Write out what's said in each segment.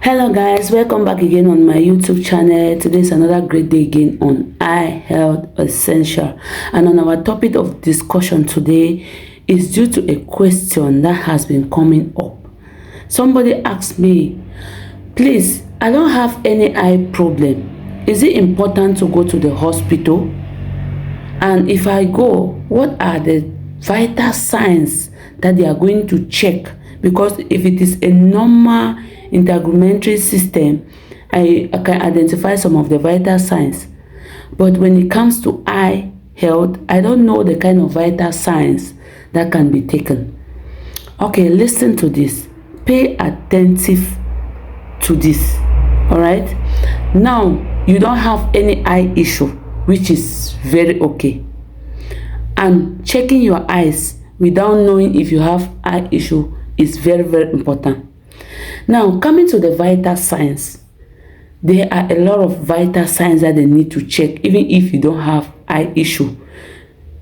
Hello guys, welcome back again on my YouTube channel. Today is another great day again on Eye Health Essential, and on our topic of discussion today is due to a question that has been coming up. Somebody asked me, please, I don't have any eye problem. Is it important to go to the hospital? And if I go, what are the vital signs that they are going to check? Because if it is a normal integumentary system, I can identify some of the vital signs. But when it comes to eye health, I don't know the kind of vital signs that can be taken. Okay, listen to this. Pay attentive to this. All right. Now, you don't have any eye issue, which is very okay. And checking your eyes without knowing if you have eye issue is very, very important. Now, coming to the vital signs, there are a lot of vital signs that they need to check, even if you don't have eye issue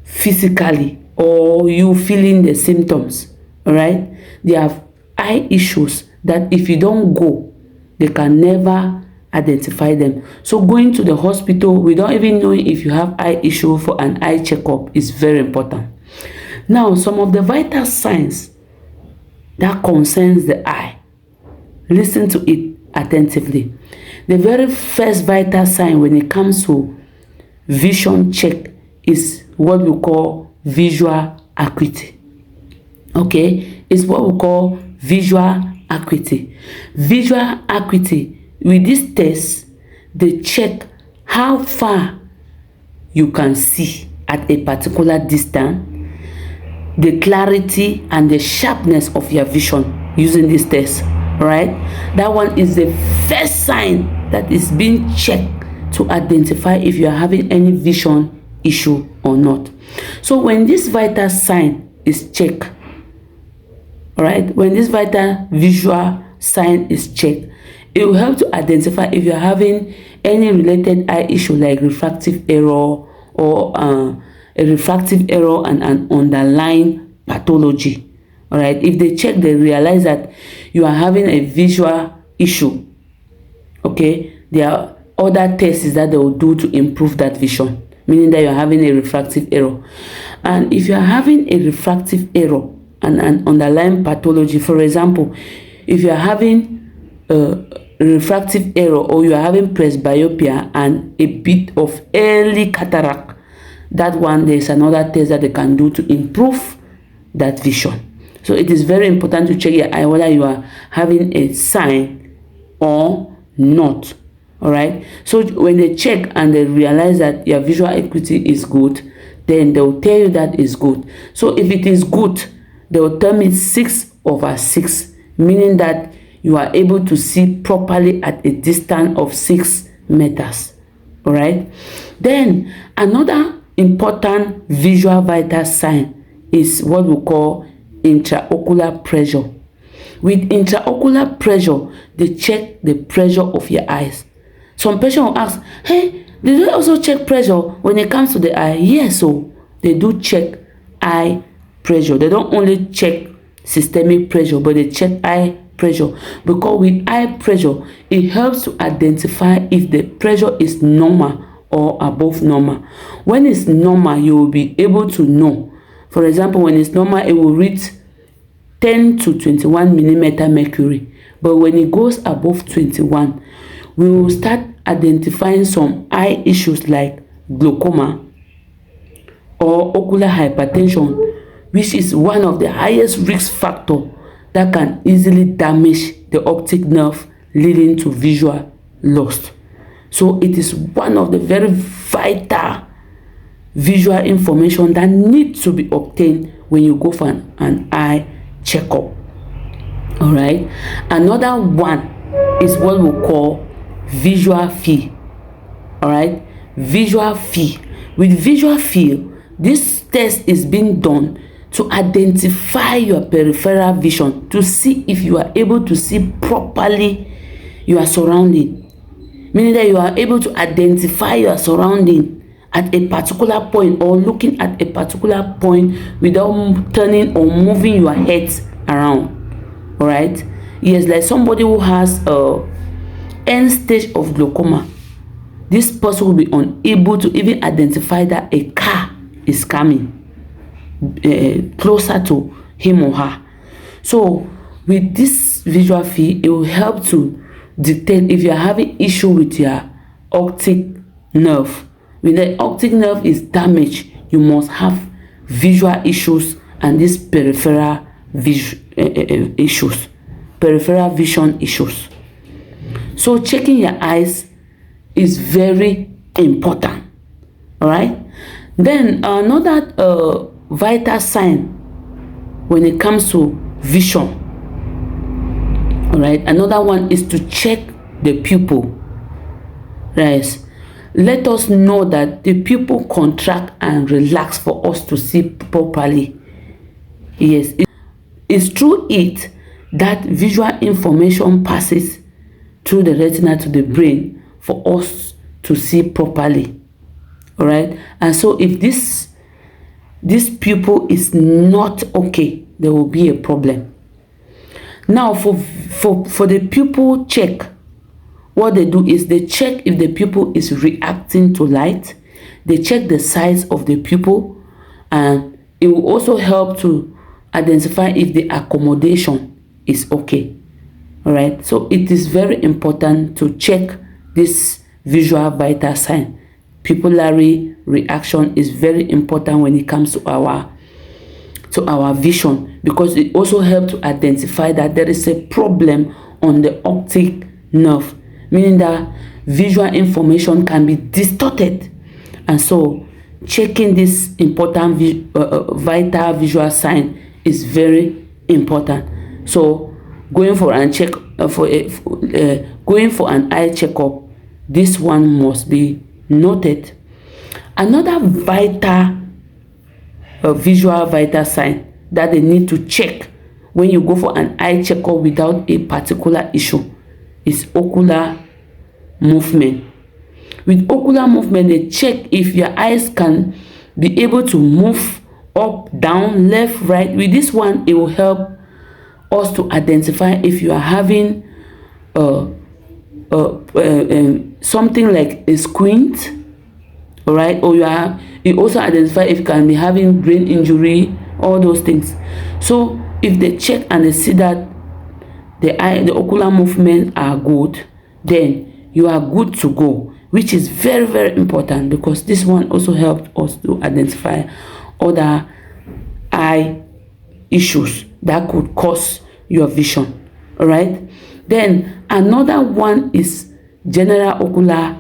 physically or you feeling the symptoms. All right, they have eye issues that if you don't go, they can never identify them. So going to the hospital without even knowing if you have eye issue for an eye checkup is very important. Now, some of the vital signs that concerns the eye, listen to it attentively. The very first vital sign when it comes to vision check is what we call visual acuity. Okay, it's what we call visual acuity. Visual acuity, with this test, they check how far you can see at a particular distance, the clarity and the sharpness of your vision using this test. Right, that one is the first sign that is being checked to identify if you are having any vision issue or not. So when this vital sign is checked, right, when this vital visual sign is checked, it will help to identify if you are having any related eye issue like refractive error or a refractive error and an underlying pathology. All right, if they check, they realize that you are having a visual issue. Okay, there are other tests that they will do to improve that vision, meaning that you are having a refractive error. And if you are having a refractive error and an underlying pathology, for example, if you are having a refractive error or you are having presbyopia and a bit of early cataract, that one, there is another test that they can do to improve that vision. So it is very important to check your eye whether you are having a sign or not. All right. So when they check and they realize that your visual acuity is good, then they will tell you that is good. So if it is good, they will tell me 6/6, meaning that you are able to see properly at a distance of 6 meters. All right. Then another important visual vital sign is what we call intraocular pressure. With intraocular pressure, they check the pressure of your eyes. Some patient will ask, hey, do they also check pressure when it comes to the eye? Yes, so they do check eye pressure. They don't only check systemic pressure, but they check eye pressure, because with eye pressure, it helps to identify if the pressure is normal or above normal. When it's normal, you will be able to know. For example, when it's normal, it will read 10 to 21 millimeter mercury. But when it goes above 21, we will start identifying some eye issues like glaucoma or ocular hypertension, which is one of the highest risk factors that can easily damage the optic nerve, leading to visual loss. So it is one of the very vital visual information that needs to be obtained when you go for an eye checkup. All right, another one is what we call visual field. All right, visual field. With visual field, this test is being done to identify your peripheral vision, to see if you are able to see properly your surrounding, meaning that you are able to identify your surrounding at a particular point or looking at a particular point without turning or moving your head around. All right, Yes, like somebody who has a end stage of glaucoma, this person will be unable to even identify that a car is coming closer to him or her. So with this visual field, it will help to detect if you are having issue with your optic nerve. When the optic nerve is damaged, you must have visual issues and these peripheral issues, peripheral vision issues. So checking your eyes is very important. All right. Then another vital sign when it comes to vision. All right. Another one is to check the pupil. Right. Let us know that the pupil contract and relax for us to see properly. Yes, it's through it that visual information passes through the retina to the brain for us to see properly. All right. And so if this pupil is not okay, there will be a problem. Now for the pupil check, what they do is they check if the pupil is reacting to light. They check the size of the pupil, and it will also help to identify if the accommodation is okay. All right. So it is very important to check this visual vital sign. Pupillary reaction is very important when it comes to our vision, because it also helps to identify that there is a problem on the optic nerve, meaning that visual information can be distorted. And so checking this important vital visual sign is very important. So going for an eye checkup, this one must be noted. Another vital visual vital sign that they need to check when you go for an eye checkup without a particular issue is ocular movement. With ocular movement, they check if your eyes can be able to move up, down, left, right. With this one, it will help us to identify if you are having something like a squint, all right, or you also identify if you can be having brain injury, all those things. So if they check and they see that the ocular movements are good, then you are good to go, which is very, very important, because this one also helps us to identify other eye issues that could cause your vision. All right. Then another one is general ocular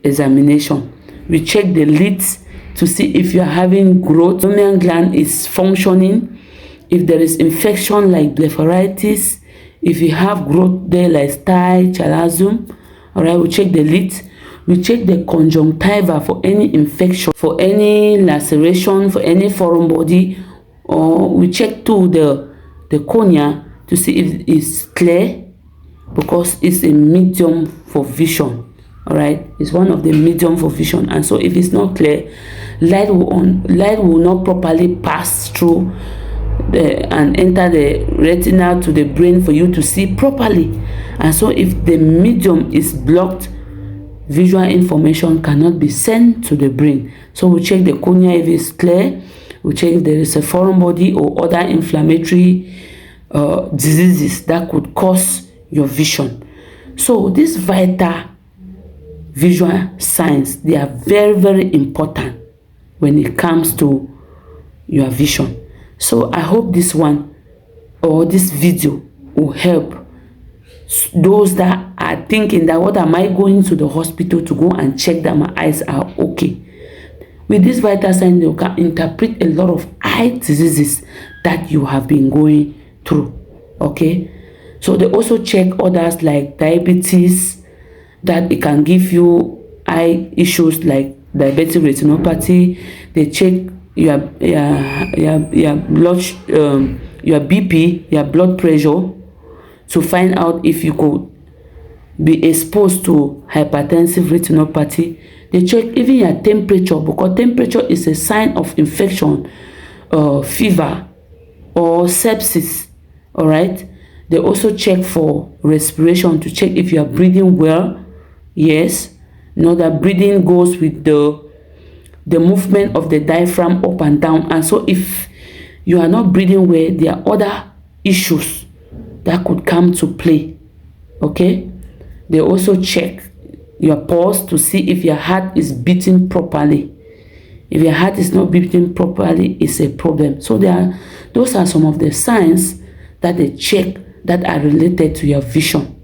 examination. We check the lids to see if you are having growth, the gland is functioning, if there is infection like blepharitis, if you have growth there like stye, chalazion. All right, we check the lids. We check the conjunctiva for any infection, for any laceration, for any foreign body, or we check too the cornea to see if it's clear, because it's a medium for vision. All right, it's one of the medium for vision, and so if it's not clear, light will not properly pass through and enter the retina to the brain for you to see properly. And so if the medium is blocked, visual information cannot be sent to the brain. So we check the cornea if it's clear. We check if there is a foreign body or other inflammatory diseases that could cause your vision. So these vital visual signs, they are very, very important when it comes to your vision. So I hope this one or this video will help those that are thinking that, what am I going to the hospital to go and check that my eyes are okay? With this vital sign, you can interpret a lot of eye diseases that you have been going through. Okay, so they also check others like diabetes, that it can give you eye issues like diabetic retinopathy. They check your blood, your BP, your blood pressure, to find out if you could be exposed to hypertensive retinopathy. They check even your temperature, because temperature is a sign of infection, fever, or sepsis. All right. They also check for respiration to check if you are breathing well. Yes, know that breathing goes with the movement of the diaphragm up and down. And so if you are not breathing well, there are other issues that could come to play. Okay, they also check your pulse to see if your heart is beating properly. If your heart is not beating properly, it's a problem. So those are some of the signs that they check that are related to your vision.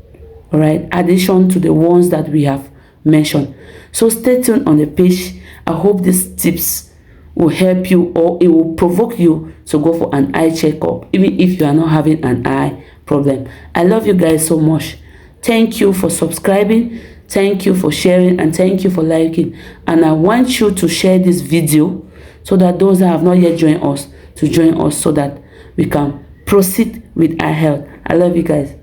All right, addition to the ones that we have mentioned. So stay tuned on the page. I hope these tips will help you, or it will provoke you to go for an eye checkup, even if you are not having an eye problem. I love you guys so much. Thank you for subscribing. Thank you for sharing, and thank you for liking. And I want you to share this video so that those that have not yet joined us to join us, so that we can proceed with our health. I love you guys.